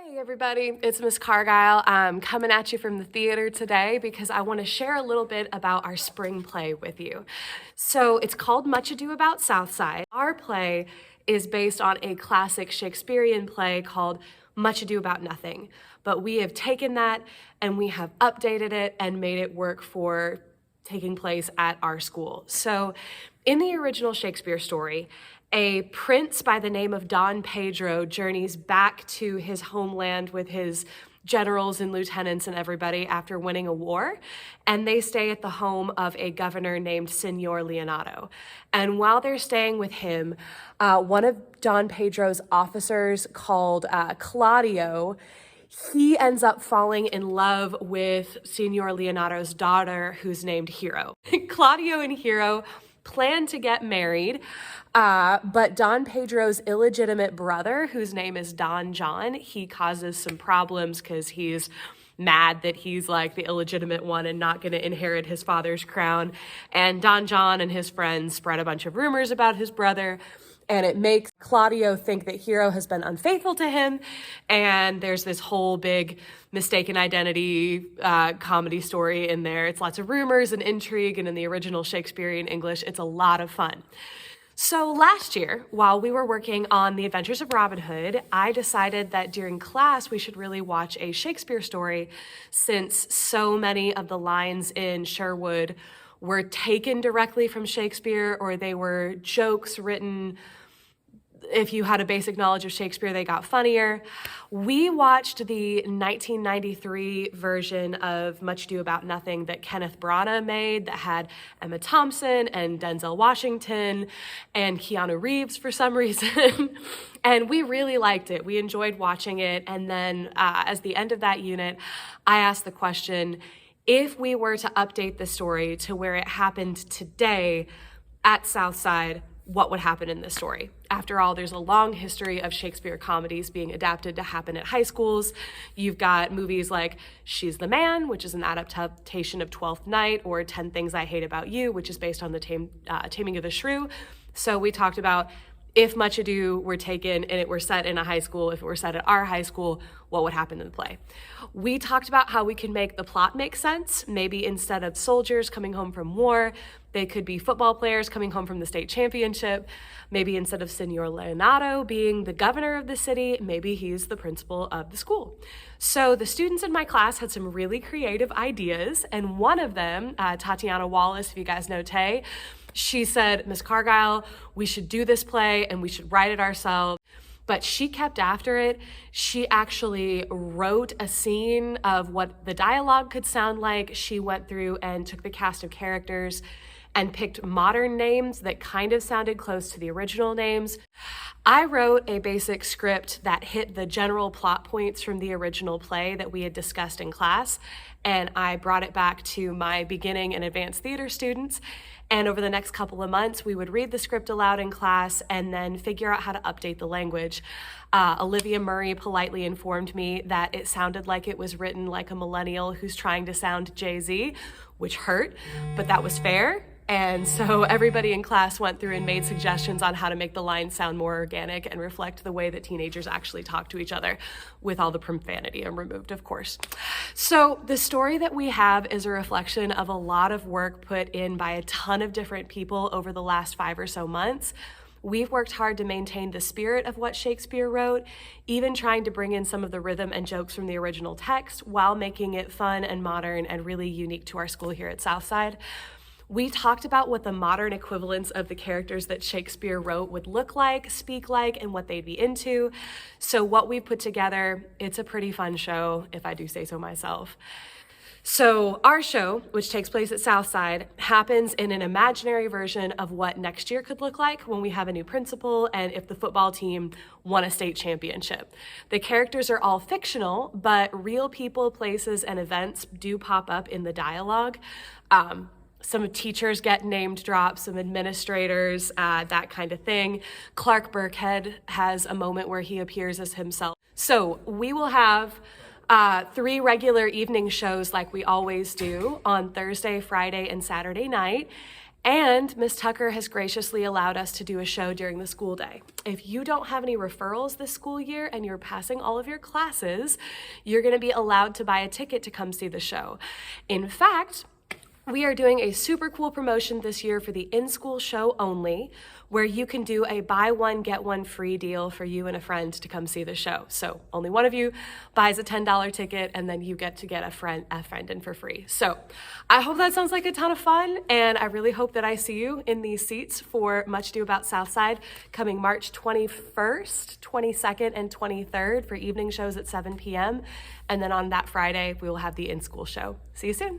Hey everybody, it's Miss Cargyle. I'm coming at you from the theater today because I want to share a little bit about our spring play with you. So it's called Much Ado About Southside. Our play is based on a classic Shakespearean play called Much Ado About Nothing. But we have taken that and we have updated it and made it work for taking place at our school. So in the original Shakespeare story, a prince by the name of Don Pedro journeys back to his homeland with his generals and lieutenants and everybody after winning a war, and they stay at the home of a governor named Signor Leonato. And while they're staying with him, one of Don Pedro's officers called Claudio, he ends up falling in love with Signor Leonato's daughter, who's named Hero. Claudio and Hero plan to get married, but Don Pedro's illegitimate brother, whose name is Don John, he causes some problems because he's mad that he's like the illegitimate one and not going to inherit his father's crown. And Don John and his friends spread a bunch of rumors about his brother, and it makes Claudio think that Hero has been unfaithful to him. And there's this whole big mistaken identity comedy story in there. It's lots of rumors and intrigue, and in the original Shakespearean English, it's a lot of fun. So last year, while we were working on The Adventures of Robin Hood, I decided that during class we should really watch a Shakespeare story, since so many of the lines in Sherwood were taken directly from Shakespeare, or they were jokes written. If you had a basic knowledge of Shakespeare, they got funnier. We watched the 1993 version of Much Ado About Nothing that Kenneth Branagh made, that had Emma Thompson and Denzel Washington and Keanu Reeves for some reason. And we really liked it. We enjoyed watching it. And then as the end of that unit, I asked the question, if we were to update the story to where it happened today at Southside, what would happen in this story? After all, there's a long history of Shakespeare comedies being adapted to happen at high schools. You've got movies like She's the Man, which is an adaptation of Twelfth Night, or 10 Things I Hate About You, which is based on the Taming of the Shrew. So we talked about, if Much Ado were taken and it were set in a high school, if it were set at our high school, what would happen in the play? We talked about how we can make the plot make sense. Maybe instead of soldiers coming home from war, they could be football players coming home from the state championship. Maybe instead of Signor Leonato being the governor of the city, maybe he's the principal of the school. So the students in my class had some really creative ideas, and one of them, Tatiana Wallace, if you guys know Tay, she said, Miss Cargyle, we should do this play and we should write it ourselves. But she kept after it. She actually wrote a scene of what the dialogue could sound like. She went through and took the cast of characters and picked modern names that kind of sounded close to the original names. I wrote a basic script that hit the general plot points from the original play that we had discussed in class, and I brought it back to my beginning and advanced theater students. And over the next couple of months, we would read the script aloud in class and then figure out how to update the language. Olivia Murray politely informed me that it sounded like it was written like a millennial who's trying to sound Jay-Z, which hurt, but that was fair. And so everybody in class went through and made suggestions on how to make the lines sound more organic and reflect the way that teenagers actually talk to each other, with all the profanity removed, of course. So the story that we have is a reflection of a lot of work put in by a ton of different people over the last 5 or so months. We've worked hard to maintain the spirit of what Shakespeare wrote, even trying to bring in some of the rhythm and jokes from the original text while making it fun and modern and really unique to our school here at Southside. We talked about what the modern equivalents of the characters that Shakespeare wrote would look like, speak like, and what they'd be into. So what we've put together, it's a pretty fun show, if I do say so myself. So our show, which takes place at Southside, happens in an imaginary version of what next year could look like when we have a new principal and if the football team won a state championship. The characters are all fictional, but real people, places, and events do pop up in the dialogue. Some teachers get named dropped, some administrators, that kind of thing. Clark Burkhead has a moment where he appears as himself. So we will have 3 regular evening shows like we always do on Thursday, Friday, and Saturday night. And Miss Tucker has graciously allowed us to do a show during the school day. If you don't have any referrals this school year and you're passing all of your classes, you're going to be allowed to buy a ticket to come see the show. In fact, we are doing a super cool promotion this year for the in-school show only, where you can do a buy one, get one free deal for you and a friend to come see the show. So only one of you buys a $10 ticket, and then you get to get a friend in for free. So I hope that sounds like a ton of fun, and I really hope that I see you in these seats for Much Ado About Southside coming March 21st, 22nd, and 23rd for evening shows at 7 p.m. And then on that Friday, we will have the in-school show. See you soon.